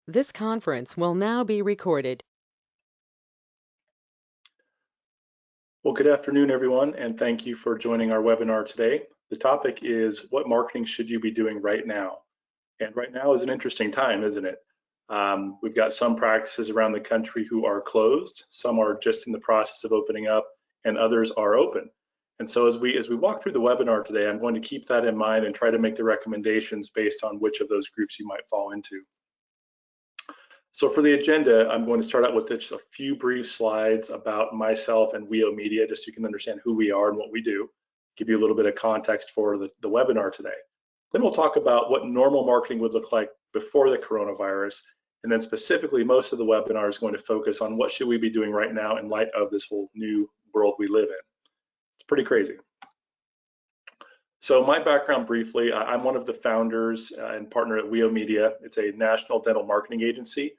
This conference will now be recorded. Well, good afternoon, everyone, and thank you for joining our webinar today. The topic is what marketing should you be doing right now? And right now is an interesting time, isn't it? We've got some practices around the country who are closed, some are just in the process of opening up, and others are open. And so as we walk through the webinar today, I'm going to keep that in mind and try to make the recommendations based on which of those groups you might fall into. So for the agenda, I'm going to start out with just a few brief slides about myself and WEO Media, just so you can understand who we are and what we do, give you a little bit of context for the webinar today. Then we'll talk about what normal marketing would look like before the coronavirus. And then specifically, most of the webinar is going to focus on what should we be doing right now in light of this whole new world we live in. It's pretty crazy. So my background briefly, I'm one of the founders and partner at WEO Media. It's a national dental marketing agency.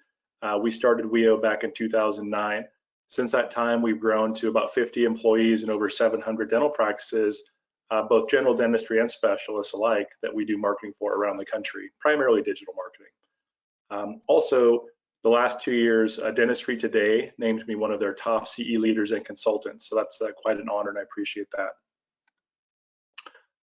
We started WEO back in 2009. Since that time, we've grown to about 50 employees and over 700 dental practices, both general dentistry and specialists alike, that we do marketing for around the country, primarily digital marketing. Also, the last 2 years, Dentistry Today named me one of their top CE leaders and consultants. So that's quite an honor, and I appreciate that.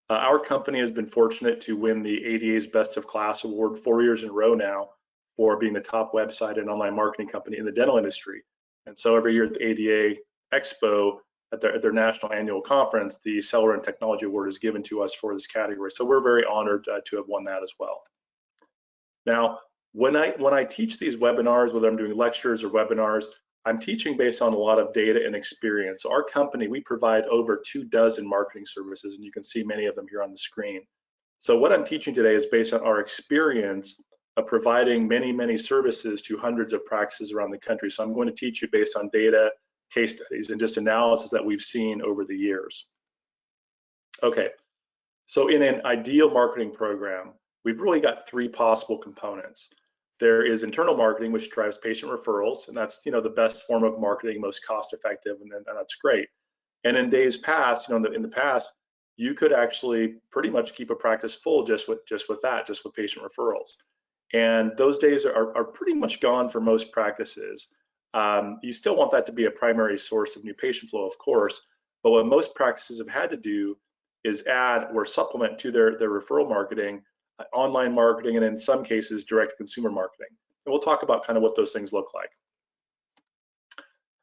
Our company has been fortunate to win the ADA's Best of Class Award 4 years in a row now for being the top website and online marketing company in the dental industry. And so every year at the ADA Expo, at their national annual conference, the Seller and Technology Award is given to us for this category. So we're very honored to have won that as well. Now, when I teach these webinars, whether I'm doing lectures or webinars, I'm teaching based on a lot of data and experience. So our company, we provide over 24 marketing services, and you can see many of them here on the screen. So what I'm teaching today is based on our experience of providing many services to hundreds of practices around the country. So I'm going to teach you based on data, case studies, and just analysis that we've seen over the years. Okay, so in an ideal marketing program, we've really got 3 possible components. There is internal marketing, which drives patient referrals, and that's the best form of marketing, most cost-effective, and that's great. And in days past, in the past, you could actually pretty much keep a practice full just with patient referrals. And those days are pretty much gone for most practices. You still want that to be a primary source of new patient flow, of course, but what most practices have had to do is add or supplement to their referral marketing, online marketing, and in some cases, direct consumer marketing. And we'll talk about kind of what those things look like.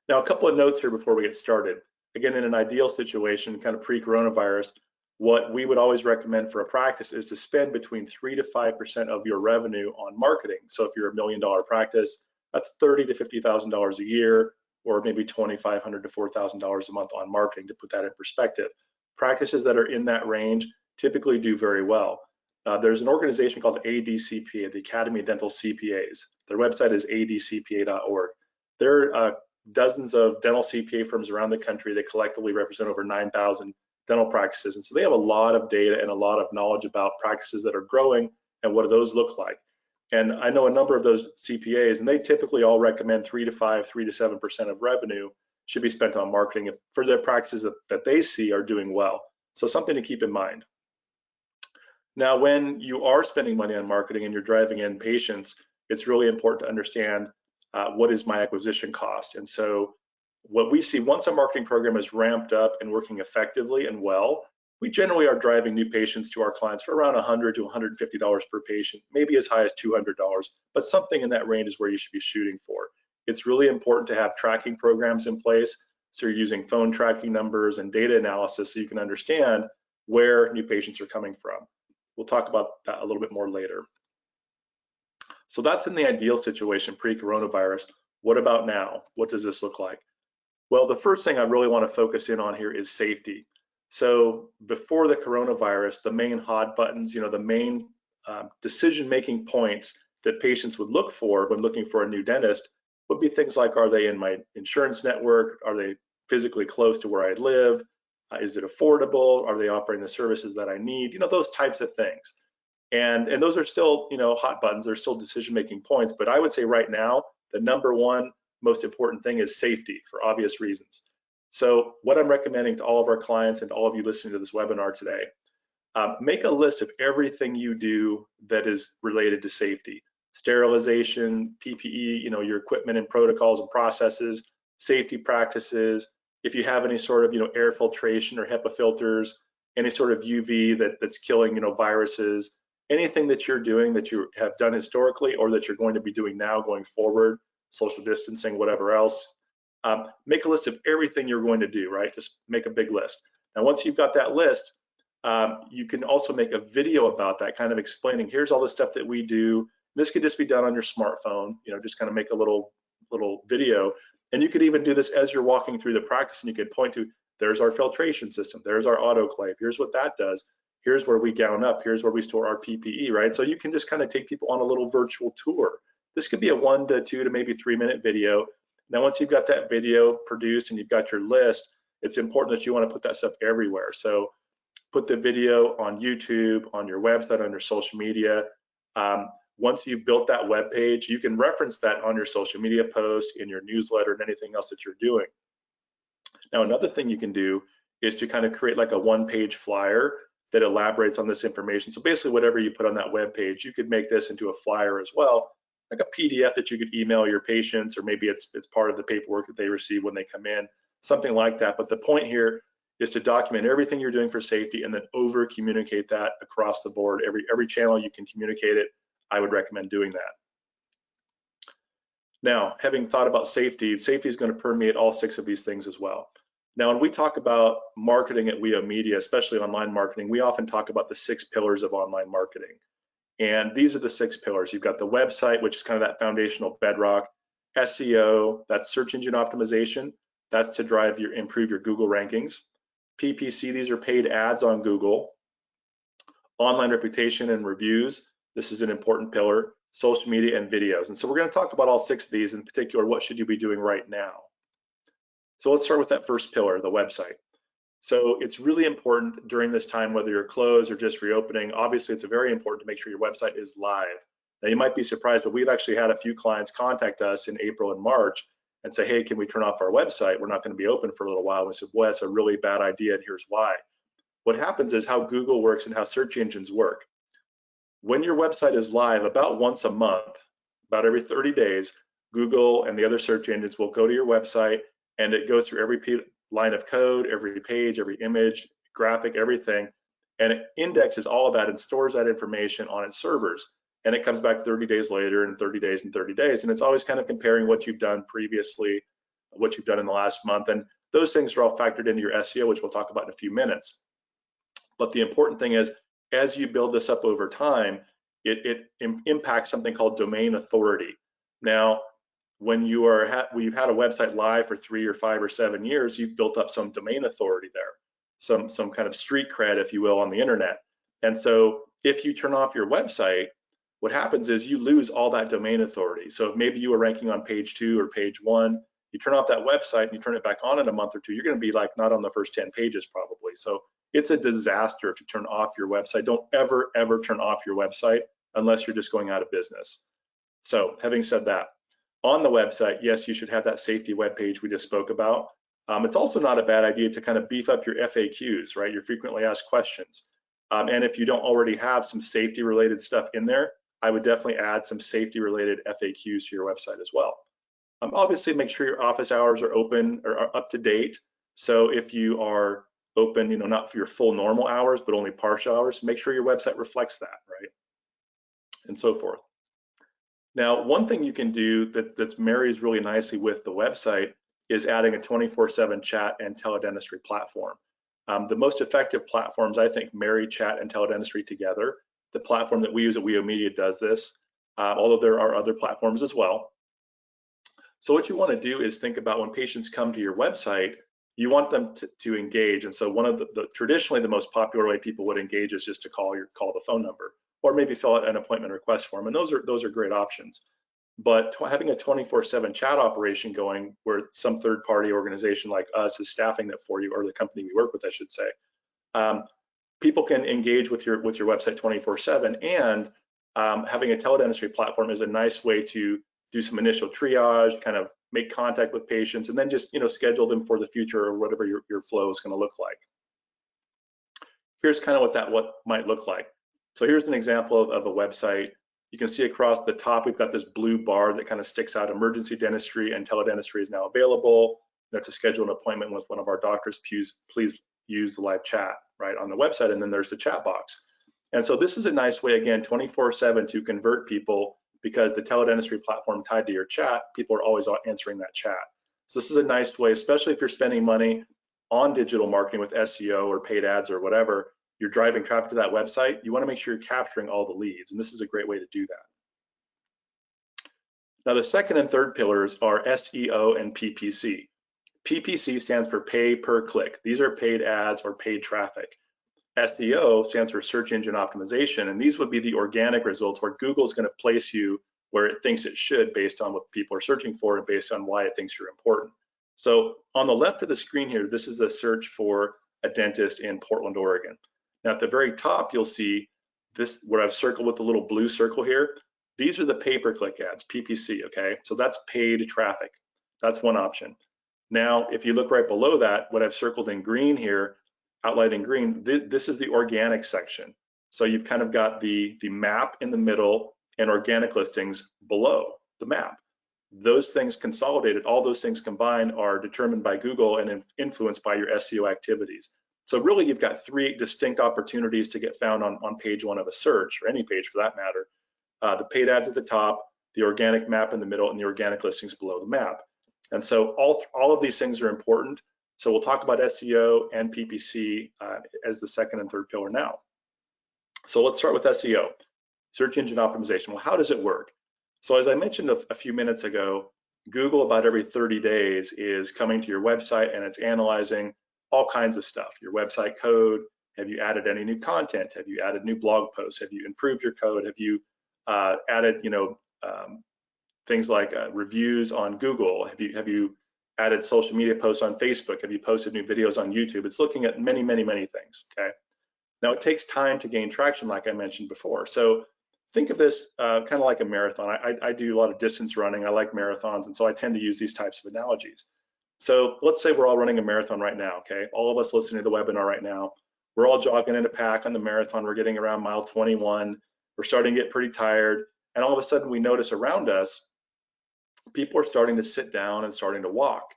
Now, a couple of notes here before we get started. Again, in an ideal situation, kind of pre-coronavirus, what we would always recommend for a practice is to spend between 3 to 5% of your revenue on marketing. So if you're $1 million practice, that's $30,000 to $50,000 a year, or maybe $2,500 to $4,000 a month on marketing, to put that in perspective. Practices that are in that range typically do very well. There's an organization called ADCPA, the Academy of Dental CPAs. Their website is adcpa.org. There are dozens of dental CPA firms around the country that collectively represent over 9,000 dental practices. And so they have a lot of data and a lot of knowledge about practices that are growing and what do those look like. And I know a number of those CPAs, and they typically all recommend 3 to 7% of revenue should be spent on marketing for their practices that they see are doing well. So something to keep in mind. Now, when you are spending money on marketing and you're driving in patients, it's really important to understand what is my acquisition cost. And so what we see, once a marketing program is ramped up and working effectively and well, we generally are driving new patients to our clients for around $100 to $150 per patient, maybe as high as $200, but something in that range is where you should be shooting for. It's really important to have tracking programs in place. So you're using phone tracking numbers and data analysis so you can understand where new patients are coming from. We'll talk about that a little bit more later. So that's in the ideal situation pre-coronavirus. What about now? What does this look like? Well, the first thing I really want to focus in on here is safety. So before the coronavirus, the main hot buttons, the main decision-making points that patients would look for when looking for a new dentist would be things like, are they in my insurance network? Are they physically close to where I live? Is it affordable? Are they offering the services that I need? Those types of things. And those are still, hot buttons. They're still decision-making points. But I would say right now, the number one most important thing is safety, for obvious reasons. So what I'm recommending to all of our clients and all of you listening to this webinar today, make a list of everything you do that is related to safety. sterilization, PPE, your equipment and protocols and processes, safety practices. If you have any sort of, air filtration or HEPA filters, any sort of UV that's killing, viruses, anything that you're doing that you have done historically or that you're going to be doing now going forward, social distancing, whatever else, make a list of everything you're going to do, right? Just make a big list. Now, once you've got that list, you can also make a video about that, kind of explaining, here's all the stuff that we do. This could just be done on your smartphone, just kind of make a little video. And you could even do this as you're walking through the practice, and you could point to, there's our filtration system, there's our autoclave, here's what that does, here's where we gown up, here's where we store our PPE, right? So you can just kind of take people on a little virtual tour. This could be a 1 to 2 to maybe 3 minute video. Now, once you've got that video produced and you've got your list, it's important that you want to put that stuff everywhere. So put the video on YouTube, on your website, on your social media. Once you've built that web page, you can reference that on your social media post, in your newsletter, and anything else that you're doing. Now, another thing you can do is to kind of create like a one-page flyer that elaborates on this information. So basically, whatever you put on that web page, you could make this into a flyer as well, like a PDF that you could email your patients, or maybe it's part of the paperwork that they receive when they come in, something like that. But the point here is to document everything you're doing for safety and then over communicate that across the board. Every channel you can communicate it, I would recommend doing that. Now, having thought about safety is going to permeate all 6 of these things as well. Now, when we talk about marketing at WEO Media, especially online marketing, we often talk about the 6 pillars of online marketing. And these are the 6 pillars. You've got the website, which is kind of that foundational bedrock. SEO, that's search engine optimization. That's to improve your Google rankings. PPC, these are paid ads on Google. Online reputation and reviews, this is an important pillar. Social media and videos. And so we're going to talk about all 6 of these, in particular, what should you be doing right now? So let's start with that first pillar, the website. So it's really important during this time, whether you're closed or just reopening, obviously it's very important to make sure your website is live. Now, you might be surprised, but we've actually had a few clients contact us in April and March and say, hey, can we turn off our website? We're not going to be open for a little while. And we said, well, that's a really bad idea, and here's why. What happens is how Google works and how search engines work. When your website is live, about once a month, about every 30 days, Google and the other search engines will go to your website, and it goes through every line of code, every page, every image, graphic, everything, and it indexes all of that and stores that information on its servers. And it comes back 30 days later, and 30 days and 30 days, and it's always kind of comparing what you've done previously, what you've done in the last month, and those things are all factored into your SEO, which we'll talk about in a few minutes. But the important thing is, as you build this up over time, it impacts something called domain authority. Now, when you've had a website live for 3 or 5 or 7 years, you've built up some domain authority there, some kind of street cred, if you will, on the internet. And so if you turn off your website, what happens is you lose all that domain authority. So if maybe you were ranking on page 2 or page 1, you turn off that website and you turn it back on in a month or 2, you're going to be like not on the first 10 pages probably. So it's a disaster to turn off your website. Don't ever turn off your website unless you're just going out of business. So having said that, on the website, yes, you should have that safety web page we just spoke about. It's also not a bad idea to kind of beef up your FAQs, right? Your frequently asked questions. And if you don't already have some safety related stuff in there, I would definitely add some safety related FAQs to your website as well. Obviously, make sure your office hours are open or are up to date. So if you are open, not for your full normal hours, but only partial hours, make sure your website reflects that, right? And so forth. Now, one thing you can do that marries really nicely with the website is adding a 24/7 chat and teledentistry platform. The most effective platforms, I think, marry chat and teledentistry together. The platform that we use at WEO Media does this, although there are other platforms as well. So what you want to do is think about when patients come to your website, you want them to engage. And so one of traditionally the most popular way people would engage is just to call the phone number, or maybe fill out an appointment request form. And those are great options. But having a 24/7 chat operation going where some third-party organization like us is staffing that for you, or the company we work with, I should say, people can engage with your website 24/7. And having a teledentistry platform is a nice way to do some initial triage, kind of make contact with patients, and then just schedule them for the future or whatever your flow is going to look like. Here's kind of what might look like. So here's an example of a website You can see across the top, we've got this blue bar that kind of sticks out. Emergency dentistry and teledentistry is now available. To schedule an appointment with one of our doctors, please use the live chat right on the website. And then there's the chat box. And so this is a nice way, again, 24/7 to convert people, because the teledentistry platform tied to your chat, people are always answering that chat. So this is a nice way, especially if you're spending money on digital marketing with SEO or paid ads or whatever, you're driving traffic to that website, you want to make sure you're capturing all the leads. And this is a great way to do that. Now, the second and third pillars are SEO and PPC. PPC stands for pay per click. These are paid ads or paid traffic. SEO stands for search engine optimization, and these would be the organic results where Google's going to place you where it thinks it should based on what people are searching for and based on why it thinks you're important. So on the left of the screen here, this is a search for a dentist in Portland, Oregon. Now at the very top, you'll see this, where I've circled with the little blue circle here. These are the pay-per-click ads, PPC, okay? So that's paid traffic. That's one option. Now, if you look right below that, what I've circled in green here, outlined in green, this is the organic section. So you've kind of got the map in the middle and organic listings below the map. Those things consolidated, all those things combined are determined by Google and influenced by your SEO activities. So really you've got three distinct opportunities to get found on page one of a search, or any page for that matter. The paid ads at the top, the organic map in the middle, and the organic listings below the map. And so all of these things are important. So we'll talk about SEO and PPC as the second and third pillar now. So let's start with SEO, search engine optimization. Well, how does it work? So as I mentioned a few minutes ago, Google about every 30 days is coming to your website and it's analyzing all kinds of stuff. Your website code, have you added any new content? Have you added new blog posts? Have you improved your code? Have you added, things like reviews on Google? Have you added social media posts on Facebook? Have you posted new videos on YouTube? It's looking at many, many, many things, okay? Now it takes time to gain traction, like I mentioned before. So think of this kind of like a marathon. I do a lot of distance running. I like marathons, and so I tend to use these types of analogies. So let's say we're all running a marathon right now, okay? All of us listening to the webinar right now, we're all jogging in a pack on the marathon. We're getting around mile 21. We're starting to get pretty tired, and all of a sudden we notice around us, people are starting to sit down and starting to walk.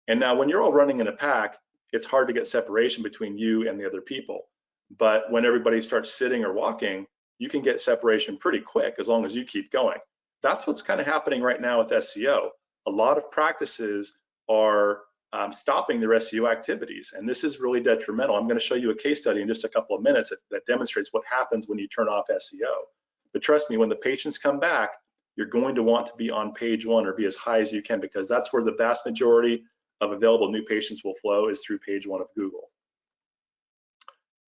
And now when you're all running in a pack, it's hard to get separation between you and the other people. But when everybody starts sitting or walking, you can get separation pretty quick as long as you keep going. That's what's kind of happening right now with SEO. A lot of practices are stopping their SEO activities, and this is really detrimental. I'm going to show you a case study in just a couple of minutes that demonstrates what happens when you turn off SEO. But trust me, when the patients come back, you're going to want to be on page one or be as high as you can, because that's where the vast majority of available new patients will flow, is through page one of Google.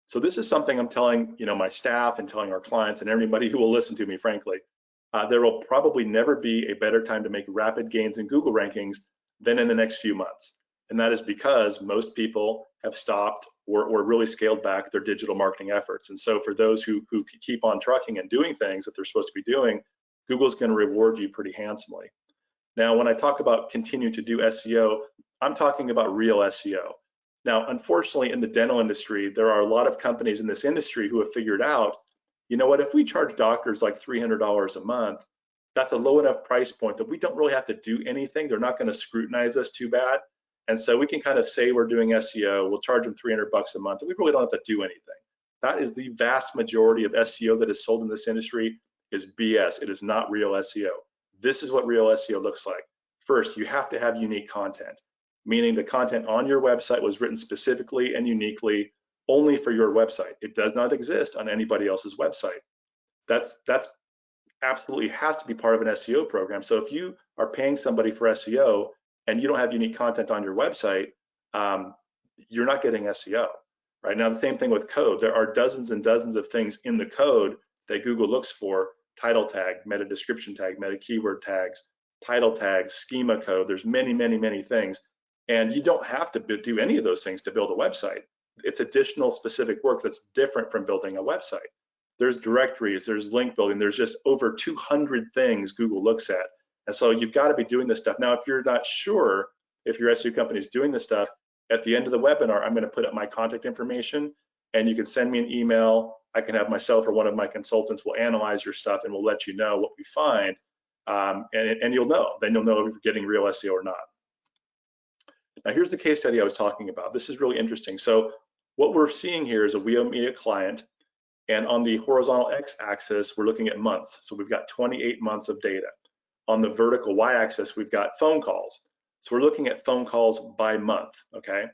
So this is something I'm telling my staff and telling our clients and everybody who will listen to me, frankly. There will probably never be a better time to make rapid gains in Google rankings than in the next few months. And that is because most people have stopped or really scaled back their digital marketing efforts. And so for those who keep on trucking and doing things that they're supposed to be doing, Google's going to reward you pretty handsomely. Now, when I talk about continue to do SEO, I'm talking about real SEO. Now, unfortunately, in the dental industry, there are a lot of companies in this industry who have figured out, you know what, if we charge doctors like $300 a month, that's a low enough price point that we don't really have to do anything. They're not going to scrutinize us too bad. And so we can kind of say we're doing SEO, we'll charge them $300 a month, and we really don't have to do anything. That is the vast majority of SEO that is sold in this industry is BS. It is not real SEO. This is what real SEO looks like. First, you have to have unique content, meaning the content on your website was written specifically and uniquely only for your website. It does not exist on anybody else's website. That's absolutely has to be part of an SEO program. So if you are paying somebody for SEO and you don't have unique content on your website, you're not getting SEO. Right now, the same thing with code. There are dozens and dozens of things in the code that Google looks for: title tag, meta description tag, meta keyword tags, title tags, schema code. There's many, many, many things. And you don't have to do any of those things to build a website. It's additional specific work that's different from building a website. There's directories, there's link building, there's just over 200 things Google looks at. And so you've got to be doing this stuff. Now, if you're not sure if your SEO company is doing this stuff, at the end of the webinar, I'm going to put up my contact information, and you can send me an email I can have myself or one of my consultants will analyze your stuff and we'll let you know what we find, and you'll know. Then you'll know if you're getting real SEO or not. Now here's the case study I was talking about. This is really interesting. So what we're seeing here is a WEO Media client, and on the horizontal x-axis, we're looking at months. So we've got 28 months of data. On the vertical y-axis, we've got phone calls. So we're looking at phone calls by month, okay?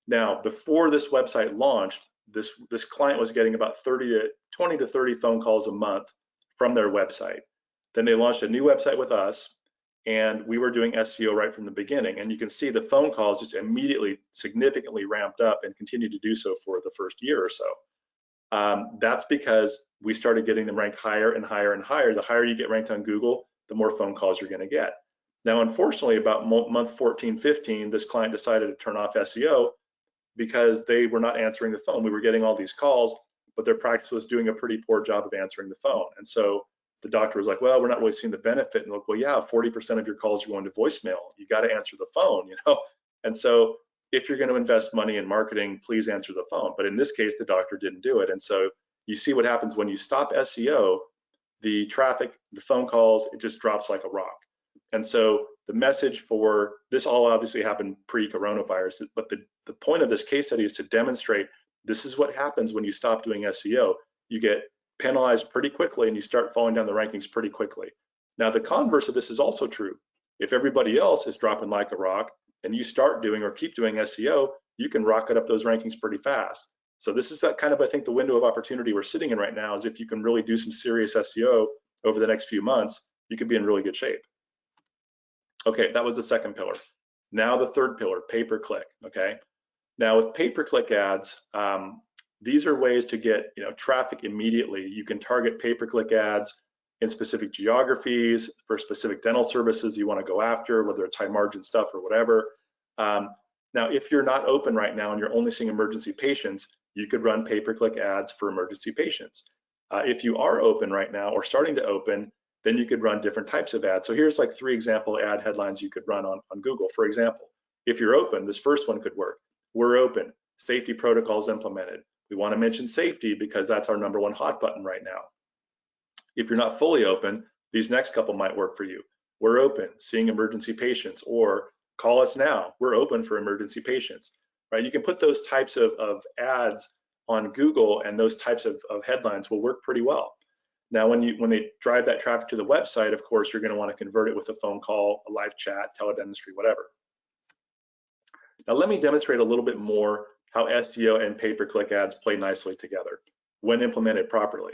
Now, before this website launched, this client was getting about 20 to 30 phone calls a month from their website. Then they launched a new website with us, and we were doing SEO right from the beginning. And you can see the phone calls just immediately significantly ramped up and continued to do so for the first year or so. That's because we started getting them ranked higher and higher and higher. The higher you get ranked on Google, the more phone calls you're going to get. Now, unfortunately, about month 14, 15, this client decided to turn off SEO because they were not answering the phone. We were getting all these calls, but their practice was doing a pretty poor job of answering the phone. And so the doctor was like, well, we're not really seeing the benefit. And like, well, yeah, 40% of your calls are going to voicemail. You got to answer the phone, you know? And so if you're going to invest money in marketing, please answer the phone. But in this case, the doctor didn't do it. And so you see what happens when you stop SEO, the traffic, the phone calls, it just drops like a rock. And so the message for this all obviously happened pre-coronavirus, but the point of this case study is to demonstrate this is what happens when you stop doing SEO. You get penalized pretty quickly and you start falling down the rankings pretty quickly. Now, the converse of this is also true. If everybody else is dropping like a rock and you start doing or keep doing SEO, you can rocket up those rankings pretty fast. So this is that kind of, I think, the window of opportunity we're sitting in right now is if you can really do some serious SEO over the next few months, you could be in really good shape. Okay, that was the second pillar. Now the third pillar, pay-per-click, okay? Now with pay-per-click ads, these are ways to get traffic immediately. You can target pay-per-click ads in specific geographies for specific dental services you want to go after, whether it's high margin stuff or whatever. Now, if you're not open right now and you're only seeing emergency patients, you could run pay-per-click ads for emergency patients. If you are open right now or starting to open, then you could run different types of ads. So here's like 3 example ad headlines you could run on Google. For example, if you're open, this first one could work. We're open, safety protocols implemented. We want to mention safety because that's our #1 hot button right now. If you're not fully open, these next couple might work for you. We're open, seeing emergency patients, or call us now, we're open for emergency patients, right? You can put those types of ads on Google, and those types of headlines will work pretty well. Now, when they drive that traffic to the website, of course, you're going to want to convert it with a phone call, a live chat, teledentistry, whatever. Now, let me demonstrate a little bit more how SEO and pay-per-click ads play nicely together when implemented properly.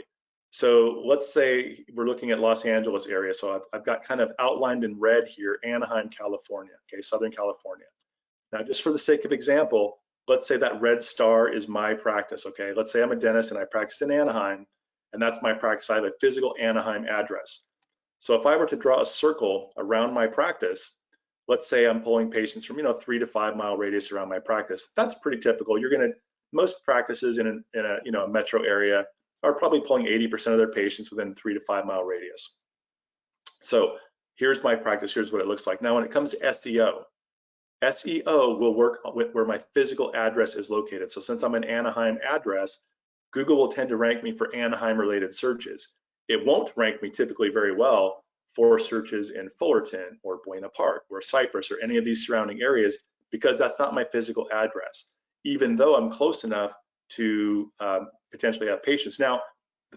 So let's say we're looking at Los Angeles area. So I've got kind of outlined in red here, Anaheim, California, okay, Southern California. Now, just for the sake of example, let's say that red star is my practice, okay? Let's say I'm a dentist and I practice in Anaheim, and that's my practice. I have a physical Anaheim address. So if I were to draw a circle around my practice, let's say I'm pulling patients from 3 to 5 mile radius around my practice. That's pretty typical. Most practices in a metro area are probably pulling 80% of their patients within 3 to 5 mile radius. So here's my practice. Here's what it looks like. Now, when it comes to SEO, SEO will work with where my physical address is located. So since I'm an Anaheim address, Google will tend to rank me for Anaheim related searches. It won't rank me typically very well for searches in Fullerton or Buena Park or Cypress or any of these surrounding areas, because that's not my physical address, even though I'm close enough to potentially have patients. Now,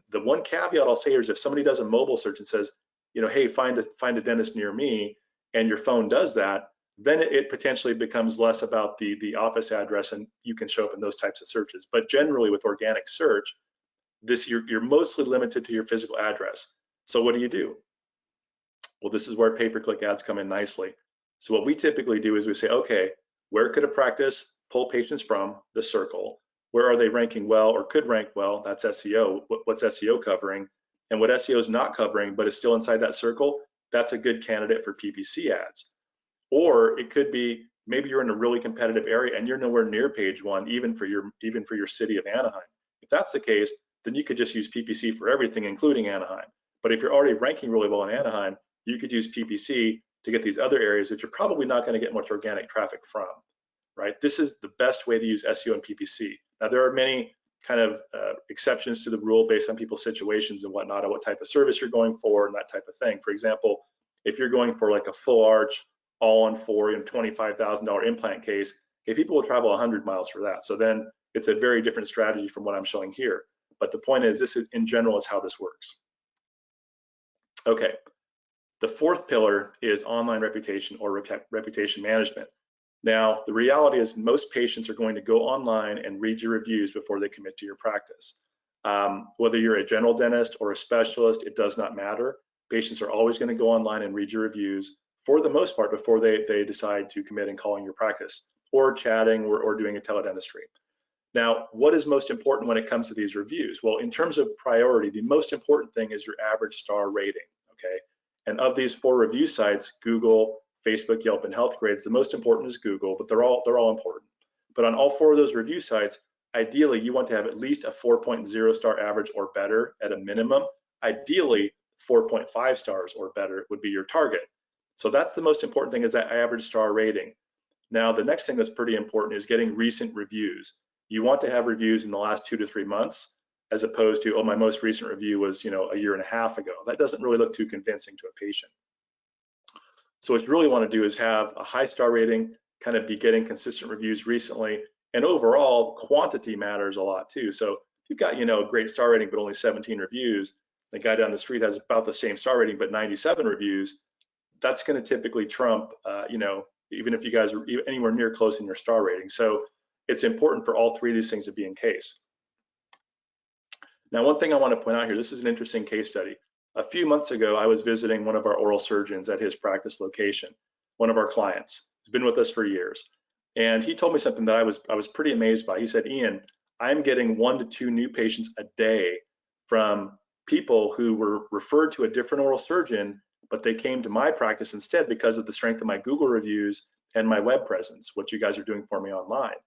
the one caveat I'll say is if somebody does a mobile search and says, hey, find a dentist near me, and your phone does that, then it potentially becomes less about the office address, and you can show up in those types of searches. But generally with organic search, you're mostly limited to your physical address. So what do? Well, this is where pay-per-click ads come in nicely. So what we typically do is we say, okay, where could a practice pull patients from? The circle. Where are they ranking well or could rank well? That's SEO. What's SEO covering? And what SEO is not covering but is still inside that circle, that's a good candidate for PPC ads. Or it could be maybe you're in a really competitive area and you're nowhere near page 1, even for your city of Anaheim. If that's the case, then you could just use PPC for everything, including Anaheim. But if you're already ranking really well in Anaheim, you could use PPC to get these other areas that you're probably not going to get much organic traffic from, right? This is the best way to use SEO and PPC. Now, there are many kind of exceptions to the rule based on people's situations and whatnot, and what type of service you're going for and that type of thing. For example, if you're going for like a full arch, all on four, and $25,000 implant case, okay, people will travel 100 miles for that. So then it's a very different strategy from what I'm showing here. But the point is, this is, in general, is how this works. Okay, the fourth pillar is online reputation or reputation management. Now, the reality is most patients are going to go online and read your reviews before they commit to your practice. Whether you're a general dentist or a specialist, it does not matter. Patients are always going to go online and read your reviews for the most part before they decide to commit and calling your practice or chatting or doing a teledentistry. Now, what is most important when it comes to these reviews? Well, in terms of priority, the most important thing is your average star rating, okay? And of these 4 review sites, Google, Facebook, Yelp, and Healthgrades, the most important is Google, but they're all important. But on all 4 of those review sites, ideally, you want to have at least a 4.0 star average or better at a minimum. Ideally, 4.5 stars or better would be your target. So that's the most important thing, is that average star rating. Now, the next thing that's pretty important is getting recent reviews. You want to have reviews in the last 2 to 3 months, as opposed to, oh, my most recent review was, a year and a half ago. That doesn't really look too convincing to a patient. So what you really want to do is have a high star rating, kind of be getting consistent reviews recently, and overall quantity matters a lot too. So if you've got, a great star rating but only 17 reviews, the guy down the street has about the same star rating but 97 reviews, that's going to typically trump, even if you guys are anywhere near close in your star rating. So it's important for all 3 of these things to be in case. Now, one thing I want to point out here, this is an interesting case study. A few months ago, I was visiting one of our oral surgeons at his practice location, one of our clients. He's been with us for years. And he told me something that I was pretty amazed by. He said, Ian, I'm getting 1 to 2 new patients a day from people who were referred to a different oral surgeon, but they came to my practice instead because of the strength of my Google reviews and my web presence, what you guys are doing for me online.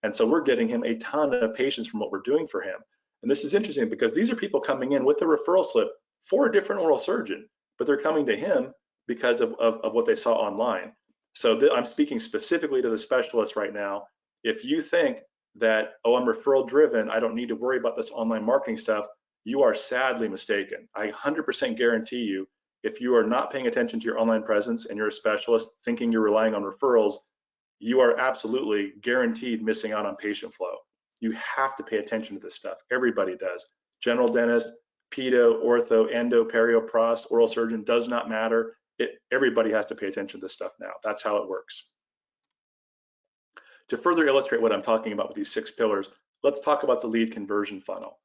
And so we're getting him a ton of patients from what we're doing for him. And this is interesting because these are people coming in with a referral slip for a different oral surgeon, but they're coming to him because of what they saw online. So I'm speaking specifically to the specialists right now. If you think that, oh, I'm referral driven, I don't need to worry about this online marketing stuff, you are sadly mistaken. I 100% guarantee you, if you are not paying attention to your online presence and you're a specialist thinking you're relying on referrals, you are absolutely guaranteed missing out on patient flow. You have to pay attention to this stuff. Everybody does. General dentist, pedo, ortho, endo, perio, prost, oral surgeon, does not matter. Everybody has to pay attention to this stuff now. That's how it works. To further illustrate what I'm talking about with these 6 pillars, let's talk about the lead conversion funnel.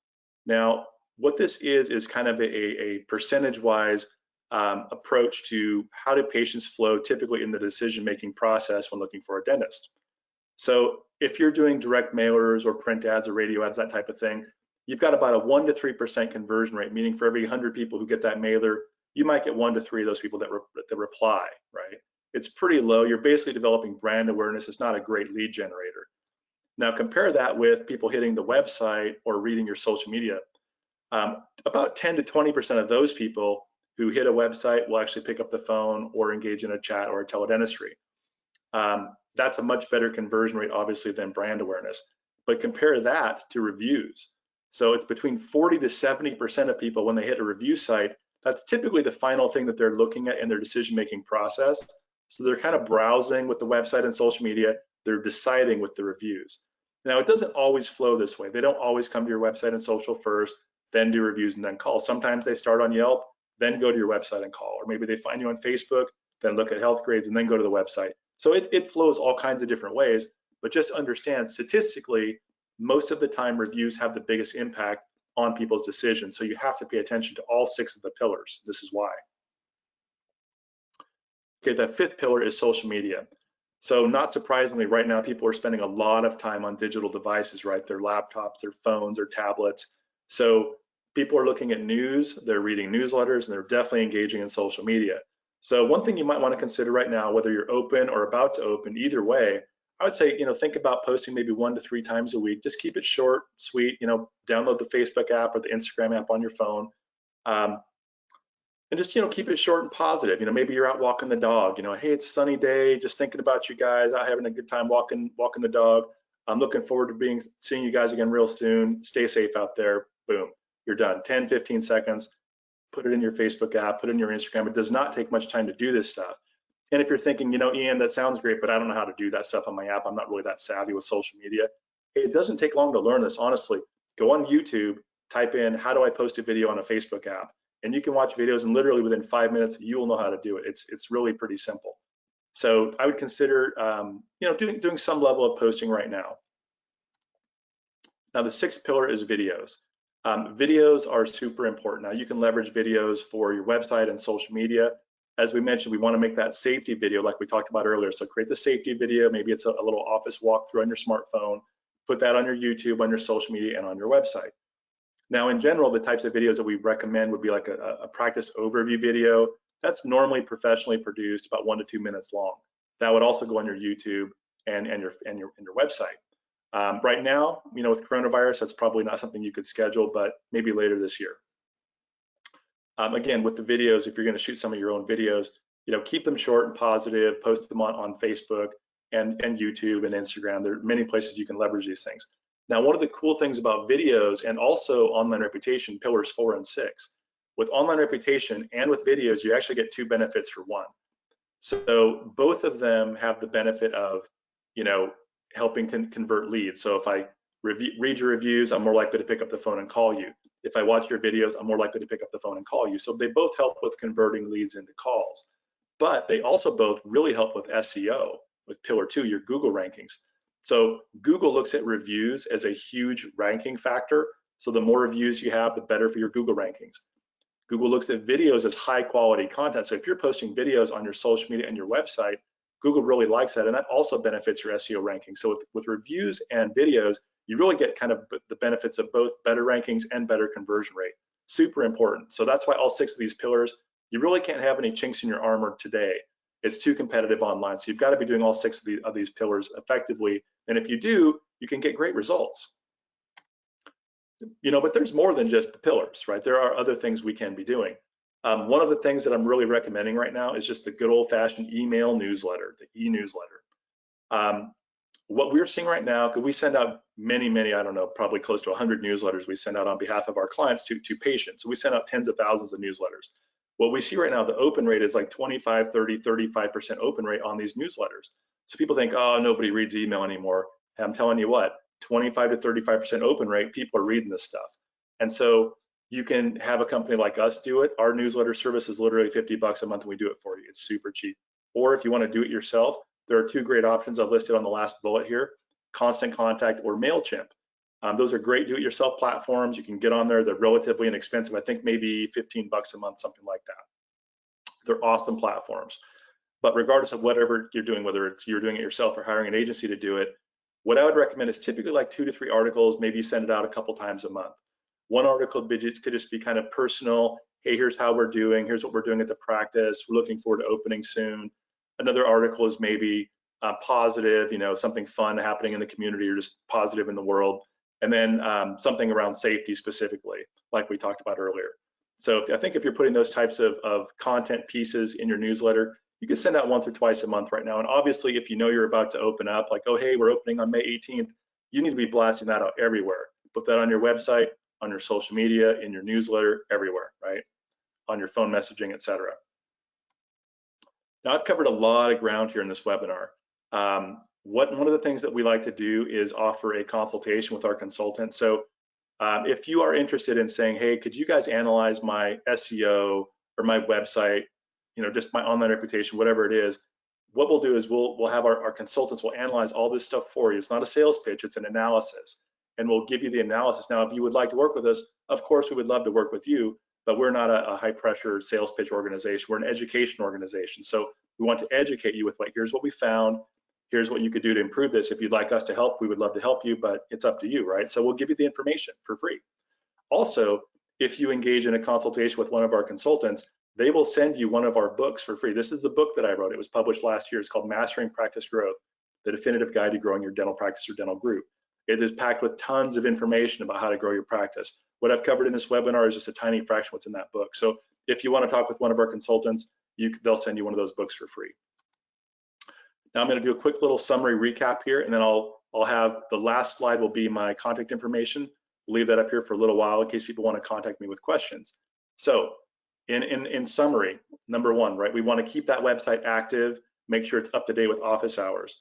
Now, what this is kind of a percentage-wise approach to how do patients flow typically in the decision-making process when looking for a dentist. So if you're doing direct mailers or print ads or radio ads, that type of thing, you've got about a 1 to 3% conversion rate, meaning for every 100 people who get that mailer, you might get 1 to 3 of those people that reply, right? It's pretty low. You're basically developing brand awareness. It's not a great lead generator. Now compare that with people hitting the website or reading your social media. About 10 to 20% of those people who hit a website will actually pick up the phone or engage in a chat or a teledentistry. That's a much better conversion rate, obviously, than brand awareness. But compare that to reviews. So it's between 40 to 70% of people when they hit a review site, that's typically the final thing that they're looking at in their decision-making process. So they're kind of browsing with the website and social media, they're deciding with the reviews. Now, it doesn't always flow this way. They don't always come to your website and social first, then do reviews and then call. Sometimes they start on Yelp, then go to your website and call, or maybe they find you on Facebook, then look at Healthgrades and then go to the website. So it flows all kinds of different ways, but just understand statistically, most of the time reviews have the biggest impact on people's decisions. So you have to pay attention to all 6 of the pillars. This is why. Okay, the 5th pillar is social media. So not surprisingly, right now, people are spending a lot of time on digital devices, right? Their laptops, their phones, their tablets. So people are looking at news, they're reading newsletters, and they're definitely engaging in social media. So one thing you might want to consider right now, whether you're open or about to open, either way, I would say, think about posting maybe 1 to 3 times a week. Just keep it short, sweet, download the Facebook app or the Instagram app on your phone. And just, keep it short and positive. Maybe you're out walking the dog, hey, it's a sunny day, just thinking about you guys, out having a good time walking the dog. I'm looking forward to seeing you guys again real soon. Stay safe out there. Boom, you're done. 10, 15 seconds. Put it in your Facebook app, put it in your Instagram. It does not take much time to do this stuff. And if you're thinking, you know, Ian, that sounds great, but I don't know how to do that stuff on my app. I'm not really that savvy with social media. Hey, it doesn't take long to learn this, honestly. Go on YouTube, type in, how do I post a video on a Facebook app? And you can watch videos, and literally within 5 minutes, you will know how to do it. It's really pretty simple. So I would consider, you know, doing some level of posting right now. Now, the sixth pillar is videos. Videos are super important. Now, you can leverage videos for your website and social media. As we mentioned, we want to make that safety video like we talked about earlier. So create the safety video. Maybe it's a little office walkthrough on your smartphone. Put that on your YouTube, on your social media, and on your website. Now, in general, the types of videos that we recommend would be like a practice overview video. That's normally professionally produced, about 1 to 2 minutes long. That would also go on your YouTube and your website. Right now, you know, with coronavirus, that's probably not something you could schedule, but maybe later this year. Again, with the videos, if you're going to shoot some of your own videos, you know, keep them short and positive. Post them on Facebook and YouTube and Instagram. There are many places you can leverage these things. Now, one of the cool things about videos and also online reputation, pillars 4 and 6, with online reputation and with videos, you actually get 2 benefits for one. So both of them have the benefit of, you know, helping convert leads. So if I read your reviews, I'm more likely to pick up the phone and call you. If I watch your videos, I'm more likely to pick up the phone and call you. So they both help with converting leads into calls, but they also both really help with SEO, with pillar 2, your Google rankings. So Google looks at reviews as a huge ranking factor. So the more reviews you have, the better for your Google rankings. Google looks at videos as high quality content. So if you're posting videos on your social media and your website, Google really likes that, and that also benefits your SEO ranking. So with reviews and videos, you really get kind of the benefits of both better rankings and better conversion rate. Super important. So that's why all 6 of these pillars, you really can't have any chinks in your armor today. It's too competitive online. So you've got to be doing all 6 of these pillars effectively. And if you do, you can get great results. You know, but there's more than just the pillars, right? There are other things we can be doing. One of the things that I'm really recommending right now is just the good old-fashioned email newsletter, the eNewsletter. What we're seeing right now, because we send out many, I don't know, probably close to 100 newsletters we send out on behalf of our clients to patients. So we send out tens of thousands of newsletters. What we see right now, the open rate is like 25, 30, 35% open rate on these newsletters. So people think, oh, nobody reads email anymore. And I'm telling you what, 25 to 35% open rate, people are reading this stuff. And so you can have a company like us do it. Our newsletter service is literally $50 a month and we do it for you. It's super cheap. Or if you want to do it yourself, there are 2 great options I've listed on the last bullet here, Constant Contact or MailChimp. Those are great do-it-yourself platforms. You can get on there. They're relatively inexpensive. I think maybe $15 a month, something like that. They're awesome platforms. But regardless of whatever you're doing, whether it's you're doing it yourself or hiring an agency to do it, what I would recommend is typically like 2 to 3 articles. Maybe you send it out a couple times a month. One article could just be kind of personal. Hey, here's how we're doing. Here's what we're doing at the practice. We're looking forward to opening soon. Another article is maybe positive, you know, something fun happening in the community or just positive in the world. And then something around safety specifically, like we talked about earlier. So I think if you're putting those types of content pieces in your newsletter, you can send out once or twice a month right now. And obviously, if you know you're about to open up, like, oh, hey, we're opening on May 18th, you need to be blasting that out everywhere. Put that on your website, on your social media, in your newsletter, everywhere, right? On your phone messaging, etc. Now, I've covered a lot of ground here in this webinar. One of the things that we like to do is offer a consultation with our consultant. So if you are interested in saying, hey, could you guys analyze my SEO or my website, you know, just my online reputation, whatever it is, what we'll do is we'll have our consultants will analyze all this stuff for you. It's not a sales pitch, it's an analysis. And we'll give you the analysis. Now, if you would like to work with us, of course, we would love to work with you, but we're not a high pressure sales pitch organization. We're an education organization. So we want to educate you with, like, here's what we found. Here's what you could do to improve this. If you'd like us to help, we would love to help you, but it's up to you, right? So we'll give you the information for free. Also, if you engage in a consultation with one of our consultants, they will send you one of our books for free. This is the book that I wrote. It was published last year. It's called Mastering Practice Growth, the definitive guide to growing your dental practice or dental group. It is packed with tons of information about how to grow your practice. What I've covered in this webinar is just a tiny fraction of what's in that book. So if you want to talk with one of our consultants, they'll send you one of those books for free. Now I'm going to do a quick little summary recap here, and then I'll I'll have the last slide will be my contact information. Leave that up here for a little while in case people want to contact me with questions. So in summary, number one, right, we want to keep that website active, make sure it's up to date with office hours.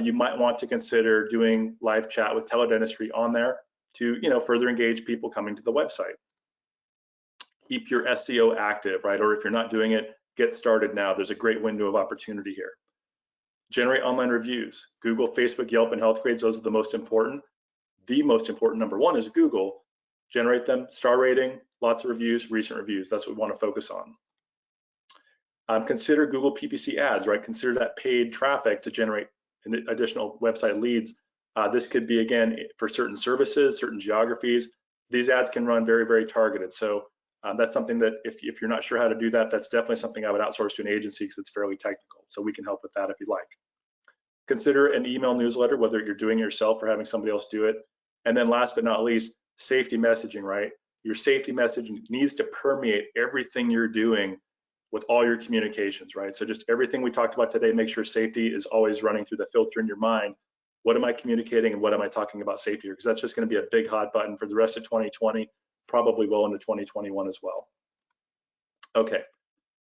You might want to consider doing live chat with Teledentistry on there to, further engage people coming to the website. Keep your SEO active, right? Or if you're not doing it, get started now. There's a great window of opportunity here. Generate online reviews. Google, Facebook, Yelp, and Healthgrades, those are the most important. The most important, number one, is Google. Generate them, star rating, lots of reviews, recent reviews. That's what we want to focus on. Consider Google PPC ads, right? Consider that paid traffic to generate additional website leads. This could be, again, for certain services, certain geographies. These ads can run very, very targeted. So that's something that if you're not sure how to do that, that's definitely something I would outsource to an agency because it's fairly technical. So we can help with that if you'd like. Consider an email newsletter, whether you're doing it yourself or having somebody else do it. And then last but not least, safety messaging, right? Your safety messaging needs to permeate everything you're doing with all your communications, right? So just everything we talked about today, make sure safety is always running through the filter in your mind. What am I communicating and what am I talking about safety here? Because that's just going to be a big hot button for the rest of 2020, probably well into 2021 as well. Okay,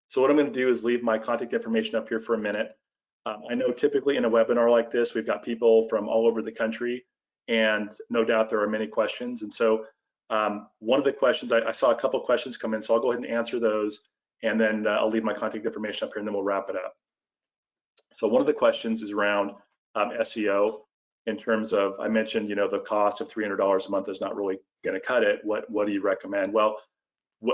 so what I'm going to do is leave my contact information up here for a minute. I know typically in a webinar like this, we've got people from all over the country, and no doubt there are many questions. And so one of the questions, I saw a couple questions come in, so I'll go ahead and answer those, and then I'll leave my contact information up here, and then we'll wrap it up. So one of the questions is around SEO in terms of, I mentioned, the cost of $300 a month is not really going to cut it. What do you recommend? Well,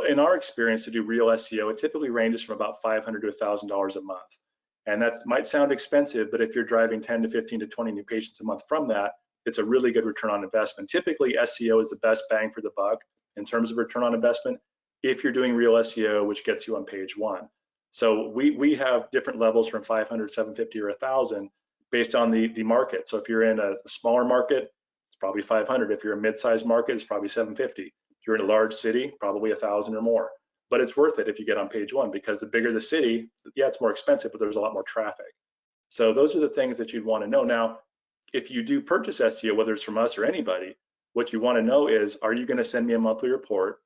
in our experience, to do real SEO, it typically ranges from about $500 to $1,000 a month. And that might sound expensive, but if you're driving 10 to 15 to 20 new patients a month from that, it's a really good return on investment. Typically, SEO is the best bang for the buck in terms of return on investment if you're doing real SEO, which gets you on page one. So we have different levels from 500, 750, or 1,000 based on the market. So if you're in a smaller market, it's probably 500. If you're a mid-sized market, it's probably 750. If you're in a large city, probably 1,000 or more. But it's worth it if you get on page one, because the bigger the city, yeah, it's more expensive, but there's a lot more traffic. So those are the things that you'd want to know. Now, if you do purchase SEO, whether it's from us or anybody, what you want to know is, are you going to send me a monthly report?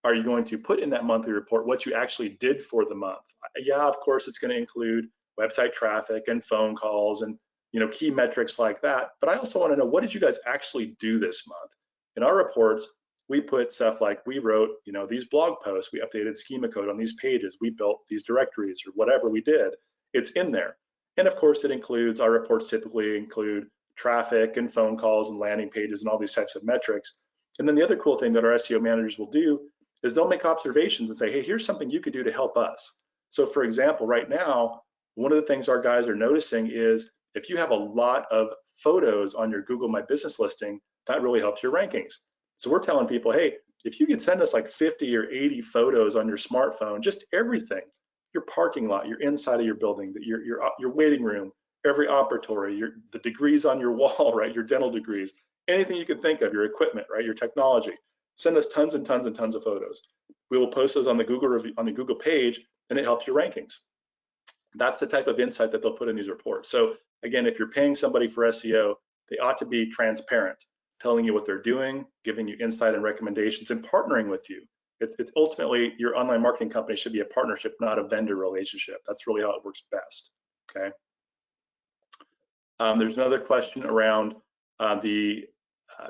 Are you going to put in that monthly report what you actually did for the month? Yeah, of course, it's going to include website traffic and phone calls and key metrics like that. But I also want to know, what did you guys actually do this month? In our reports, we put stuff like, we wrote these blog posts, we updated schema code on these pages, we built these directories, or whatever we did. It's in there. And of course, it includes, our reports typically include traffic and phone calls and landing pages and all these types of metrics. And then the other cool thing that our SEO managers will do is they'll make observations and say, hey, here's something you could do to help us. So for example, right now, one of the things our guys are noticing is if you have a lot of photos on your Google My Business listing, that really helps your rankings. So we're telling people, hey, if you could send us like 50 or 80 photos on your smartphone, just everything, your parking lot, your inside of your building, your waiting room, every operatory, the degrees on your wall, right, your dental degrees, anything you can think of, your equipment, right, your technology. Send us tons and tons and tons of photos. We will post those on the Google review, on the Google page, and it helps your rankings. That's the type of insight that they'll put in these reports. So again, if you're paying somebody for SEO, they ought to be transparent, telling you what they're doing, giving you insight and recommendations, and partnering with you. It's ultimately, your online marketing company should be a partnership, not a vendor relationship. That's really how it works best. Okay. There's another question around the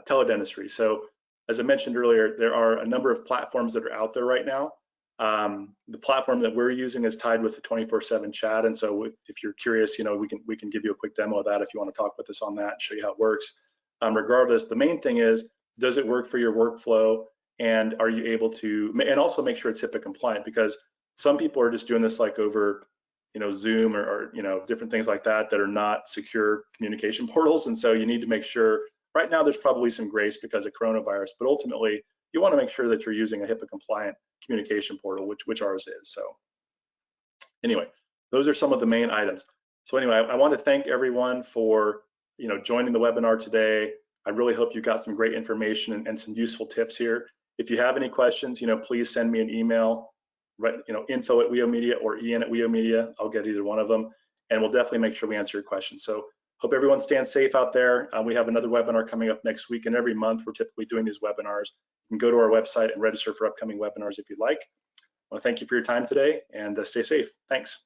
teledentistry. So as I mentioned earlier, there are a number of platforms that are out there right now. The platform that we're using is tied with the 24/7 chat, and so if you're curious, we can give you a quick demo of that if you want to talk with us on that and show you how it works. Regardless, the main thing is, does it work for your workflow, and are you able to, and also make sure it's HIPAA compliant, because some people are just doing this like over Zoom or different things like that are not secure communication portals, and so you need to make sure. Right now, there's probably some grace because of coronavirus, but ultimately, you want to make sure that you're using a HIPAA compliant communication portal, which ours is. So anyway, those are some of the main items. So anyway, I want to thank everyone for joining the webinar today. I really hope you got some great information and some useful tips here. If you have any questions, please send me an email, right? info@WEO Media or Ian@WEO Media. I'll get either one of them, and we'll definitely make sure we answer your questions. So Hope everyone stands safe out there. We have another webinar coming up next week, and every month we're typically doing these webinars. You can go to our website and register for upcoming webinars if you'd like. I want to thank you for your time today, and stay safe. Thanks.